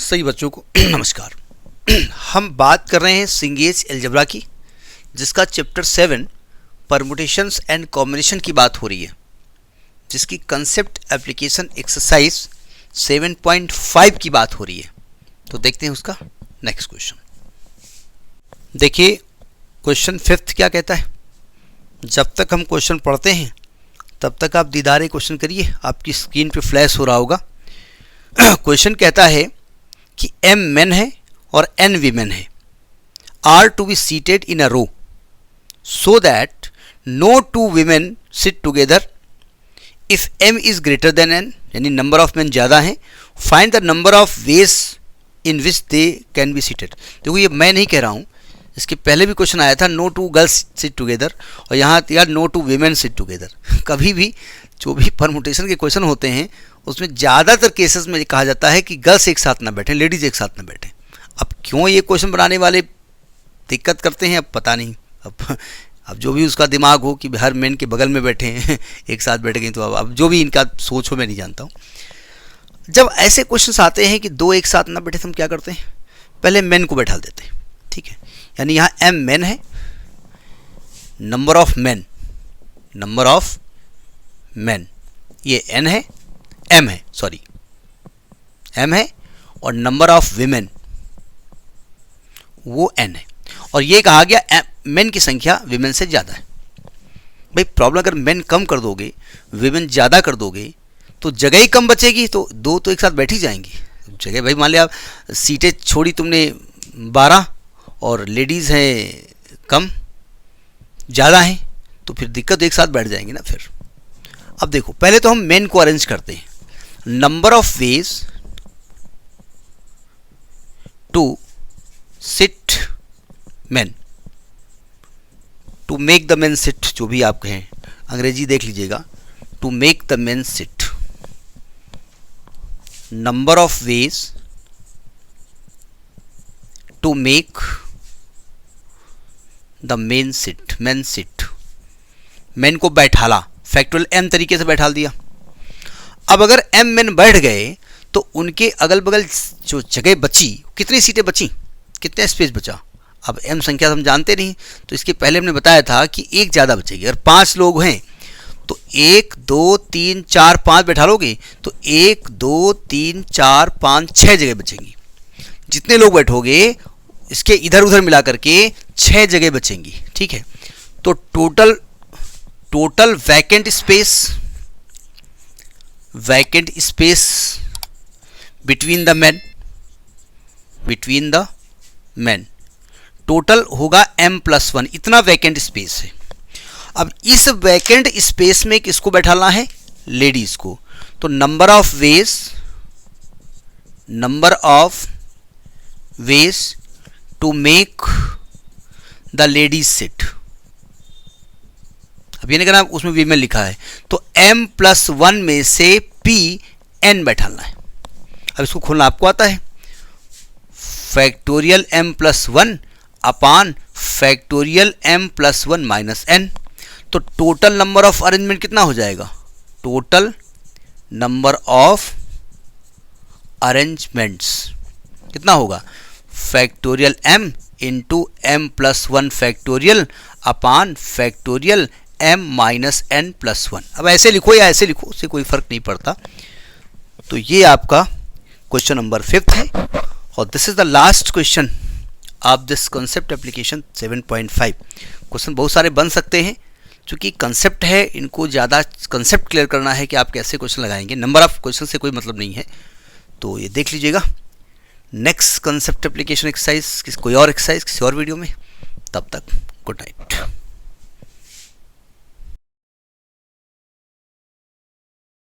सभी बच्चों को नमस्कार। हम बात कर रहे हैं सिंगेज अलजेब्रा की, जिसका चैप्टर 7 परमुटेशंस एंड कॉम्बिनेशन की बात हो रही है, जिसकी कंसेप्ट एप्लीकेशन एक्सरसाइज 7.5 की बात हो रही है। तो देखते हैं उसका नेक्स्ट क्वेश्चन। देखिए क्वेश्चन 5 क्या कहता है। जब तक हम क्वेश्चन पढ़ते हैं तब तक आप दीदारे क्वेश्चन करिए, आपकी स्क्रीन पे फ्लैश हो रहा होगा। क्वेश्चन कहता है कि m मेन है और n वीमेन है, are to be seated in a row so that no two women sit together if m is greater than n, यानी नंबर ऑफ मैन ज़्यादा हैं। Find the number of ways in which they can be seated. देखो ये मैं नहीं कह रहा हूँ, इसके पहले भी क्वेश्चन आया था no two girls sit together, और यहाँ यार no two women sit together. कभी भी जो भी परमुटेशन के क्वेश्चन होते हैं उसमें ज़्यादातर केसेस में कहा जाता है कि गर्ल्स एक साथ ना बैठें, लेडीज़ एक साथ ना बैठें। अब क्यों ये क्वेश्चन बनाने वाले दिक्कत करते हैं अब पता नहीं। अब जो भी उसका दिमाग हो कि हर मेन के बगल में बैठे हैं एक साथ बैठ गए, तो अब जो भी इनका सोच हो मैं नहीं जानता हूँ। जब ऐसे क्वेश्चन आते हैं कि दो एक साथ ना बैठे तो हम क्या करते हैं, पहले मेन को बैठा देते हैं, ठीक है। यानी यहाँ m मेन है, नंबर ऑफ मैन ये n है, m है, और नंबर ऑफ विमेन वो n है। और ये कहा गया मेन की संख्या विमेन से ज़्यादा है। भाई प्रॉब्लम, अगर मेन कम कर दोगे विमेन ज़्यादा कर दोगे तो जगह ही कम बचेगी, तो दो तो एक साथ बैठ ही जाएंगी जगह। भाई मान लिया सीटें छोड़ी तुमने 12 और लेडीज़ हैं कम, ज़्यादा हैं, तो फिर दिक्कत एक साथ बैठ जाएंगी ना फिर। अब देखो पहले तो हम मेन को अरेंज करते हैं। Number of ways to sit men, to make the men sit, जो भी आप कहें, अंग्रेजी देख लीजिएगा, to make the men sit. Number of ways to make the men sit, men को बैठाला, फैक्टोरियल m तरीके से बैठाल दिया। अब अगर m मेन बैठ गए तो उनके अगल बगल जो जगह बची, कितनी सीटें बची, कितना स्पेस बचा। अब m संख्या हम जानते नहीं, तो इसके पहले हमने बताया था कि एक ज़्यादा बचेगी। अगर 5 लोग हैं तो 1 2 3 4 5 बैठा लोगे तो 1 2 3 4 5 6 जगह बचेंगी। जितने लोग बैठोगे इसके इधर उधर मिला करके 6 जगह बचेंगी, ठीक है। तो total vacant space between the man total होगा m+1, इतना वैकेंट स्पेस है। अब इस वैकेंट स्पेस में किसको बैठाना है, लेडीज को। तो number of ways to make the ladies sit. अब ये नहीं कहना उसमें वीमेन लिखा है, तो m+1 में से n बैठाना है। अब इसको खोलना आपको आता है, factorial m+1 upon factorial m+1 minus n। तो टोटल नंबर ऑफ अरेंजमेंट कितना हो जाएगा, टोटल नंबर ऑफ अरेंजमेंट्स कितना होगा, factorial m into m+1 factorial upon factorial m-n+1। अब ऐसे लिखो या ऐसे लिखो, उससे कोई फर्क नहीं पड़ता। तो ये आपका क्वेश्चन नंबर 5 है, और this is the last question of this concept application 7.5। Question बहुत सारे बन सकते हैं, क्योंकि कंसेप्ट है, इनको ज़्यादा कंसेप्ट क्लियर करना है कि आप कैसे क्वेश्चन लगाएंगे। नंबर ऑफ क्वेश्चन से कोई मतलब नहीं है, तो ये देख लीजिएगा। नेक्स्ट कंसेप्ट एप्लीकेशन एक्सरसाइज कोई और एक्सरसाइज किसी और वीडियो में, तब तक गुड नाइट।